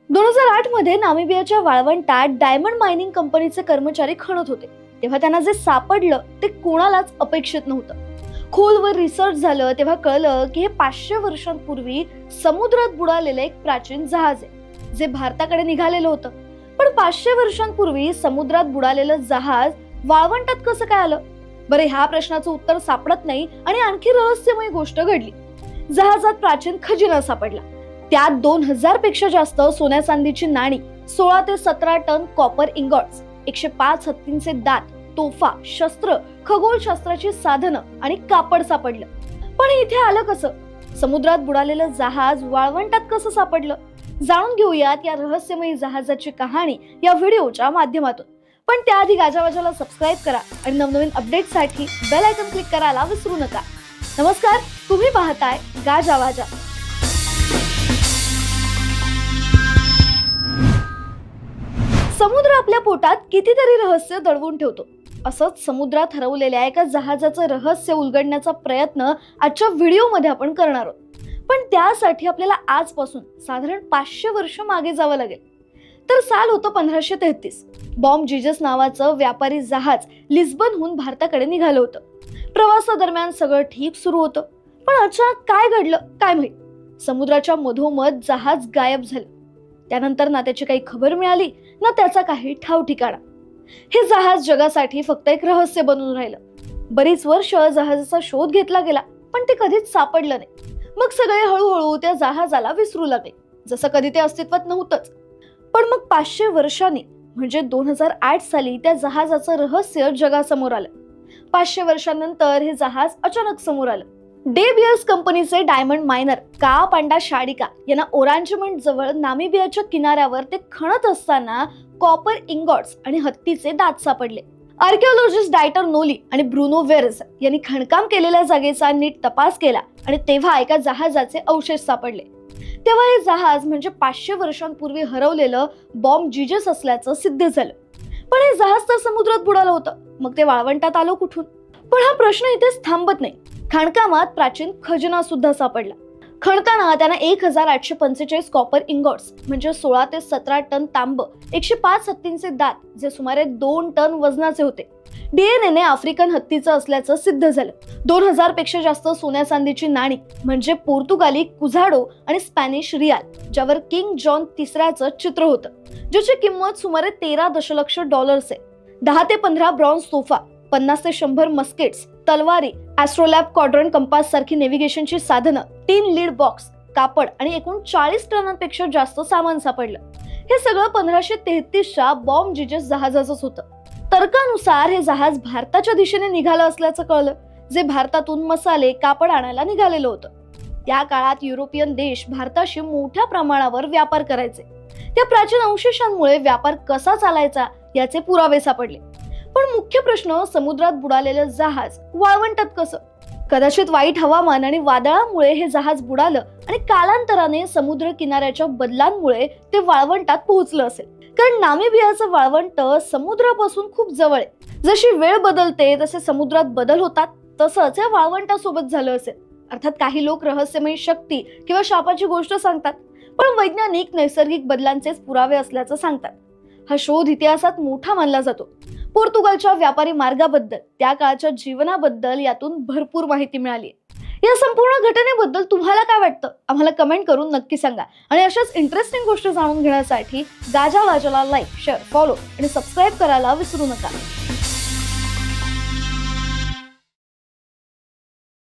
2008 मध्ये नामिबियाच्या वाळवंटात diamond mining कंपनीचे कर्मचारी खणत होते तेव्हा त्यांना जे सापडलं ते कोणालाच अपेक्षित नव्हतं. खोलवर रिसर्च झालं तेव्हा कळलं की हे 500 वर्षांपूर्वी समुद्रात बुडालेलं एक प्राचीन जहाज आहे जे भारताकडे निघालेलं होतं. पण 500 वर्षांपूर्वी समुद्रात बुडालेलं जहाज वाळवंटात कसं काय आलं? बरं, ह्या प्रश्नाचं उत्तर सापडत नाही आणि आणखी रहस्यमय गोष्ट घडली. जहाजात प्राचीन खजिना सापडला. त्यात 2000 पेक्षा जास्त सोन्या चांदीची नाणी, 16 ते 17 टन कॉपर इंगॉट्स, 105 हत्तींचे दात, तोफा, शस्त्र, खगोलशास्त्राची साधनं आणि कापड सापडलं. पण इथे आलं कसं? समुद्रात बुडालेलं जहाज वाळवंटात कसं सापडलं? जाणून घेऊयात या रहस्यमयी जहाजाची कहाणी या व्हिडिओच्या माध्यमातून. पण त्याआधी गाजावाजाला सबस्क्राईब करा आणि नवनवीन अपडेटसाठी बेल आयकॉन क्लिक करायला विसरू नका. नमस्कार, तुम्ही पाहताय गाजावाजा. समुद्र आपल्या पोटात कितीतरी रहस्य दडवून ठेवतो. असंच समुद्रात हरवलेल्या एका जहाजाचं रहस्य उलगडण्याचा प्रयत्न आजच्या व्हिडिओमध्ये आपण करणार आहोत. पण त्यासाठी आपल्याला आजपासून साधारण 500 वर्ष मागे जावं लागेल. तर साल होतं 1533. बॉम्ब जीजस नावाचं व्यापारी जहाज लिस्बनहून भारताकडे निघालं होतं. प्रवासादरम्यान सगळं ठीक सुरू होतं, पण अचानक काय घडलं काय माहित. समुद्राच्या मधोमध जहाज गायब झालं. त्यानंतर ना त्याची काही खबर मिळाली ना त्याचा काही ठाव ठिकाणा. हे जहाज जगासाठी फक्त एक रहस्य बनून राहिलं. बरीच वर्ष जहाजाचा शोध घेतला गेला, पण ते कधीच सापडलं नाही. मग सगळे हळूहळू त्या जहाजाला विसरू लागले, जसं कधी ते अस्तित्वात नव्हतंच. पण मग 500 वर्षांनी म्हणजे 2008 साली त्या जहाजाचं रहस्य जगासमोर आलं. 500 वर्षांनंतर हे जहाज अचानक समोर आलं. डे बियर्स कंपनीचे डायमंड मायनर का पांडा शाडिका यांना ओरांजमेंट जवळ नामिबियाच्या किनाऱ्यावर ते खणत असताना कॉपर इंगॉट्स आणि हत्तीचे दात सापडले. आर्किओलॉजिस्ट डायटर नोली आणि ब्रुनो वेर्स यांनी खणकाम केलेल्या जागेचा नीट तपास केला आणि तेव्हा एका जहाजाचे अवशेष सापडले. तेव्हा हे जहाज म्हणजे 500 वर्षांपूर्वी हरवलेलं बॉम्ब जीजस असल्याचं सिद्ध झालं. पण हे जहाज तर समुद्रात बुडालं होतं, मग ते वाळवंटात आलं कुठून? पण हा प्रश्न इथेच थांबत नाही. खाणकामात प्राचीन खजिना सुद्धा सापडला. खणताना त्यांना 1845 कॉपर इंगॉट्स म्हणजे 16 ते 17 टन तांब, 105 हत्तींचे दात जे सुमारे 2 टन वजनाचे होते. डीएनए ने आफ्रिकन हत्तीचं असल्याचं सिद्ध झालं. 2000 पेक्षा जास्त सोन्या चांदीची नाणी म्हणजे पोर्तुगाली कुझाडो आणि स्पॅनिश रियाल ज्यावर किंग जॉन तिसऱ्याचं चित्र होतं, ज्याची किंमत सुमारे 13 दशलक्ष डॉलर्स आहे. 10 ते 15 ब्रॉन्झ तोफा, 50 ते 100 मस्केट्स, तलवारी, ॲस्ट्रोलॅब क्वाड्रंट कंपास सारखी नेव्हिगेशनची साधनं, 3 लीड बॉक्स, कापड आणि एकूण 40 टनांपेक्षा जास्त सामान सापडलं. हे सगळं 1533च्या बॉम्ब जीजस जहाजाचंच होतं. तर्कानुसार हे जहाज भारताच्या दिशेने निघालं असल्याचं कळलं, जे भारतातून मसाले, कापड आणायला निघालेलं होतं. त्या काळात युरोपियन देश भारताशी मोठ्या प्रमाणावर व्यापार करायचे. त्या प्राचीन अवशेषांमुळे व्यापार कसा चालायचा याचे पुरावे सापडले. पण मुख्य प्रश्न, समुद्रात बुडालेलं जहाज वाळवंटात कसं? कदाचित वाईट हवामान आणि वादळामुळे हे जहाज बुडालं आणि कालांतराने समुद्र किनाऱ्याच्या बदलांमुळे ते वाळवंटात पोहोचलं असेल. कारण नामिबियाचं वाळवंट समुद्रापासून खूप जवळ आहे. जशी वेळ बदलते तसे समुद्रात बदल होतात, तसंच या वाळवंटासोबत झालं असेल. अर्थात काही लोक रहस्यमयी शक्ती किंवा शापाची गोष्ट सांगतात, पण वैज्ञानिक नैसर्गिक बदलांचेच पुरावे असल्याचं सांगतात. हा शोध इतिहासात मोठा मानला जातो. पोर्तुगालच्या व्यापारी मार्गाबद्दल, त्या काळच्या जीवनाबद्दल यातून भरपूर माहिती मिळाली. या संपूर्ण घटनेबद्दल तुम्हाला काय वाटतं? आम्हाला कमेंट करून नक्की सांगा. आणि अशाच इंटरेस्टिंग गोष्टी जाणून घेण्यासाठी गाजावाजाला लाईक, शेअर, फॉलो आणि सबस्क्राईब करायला विसरू नका.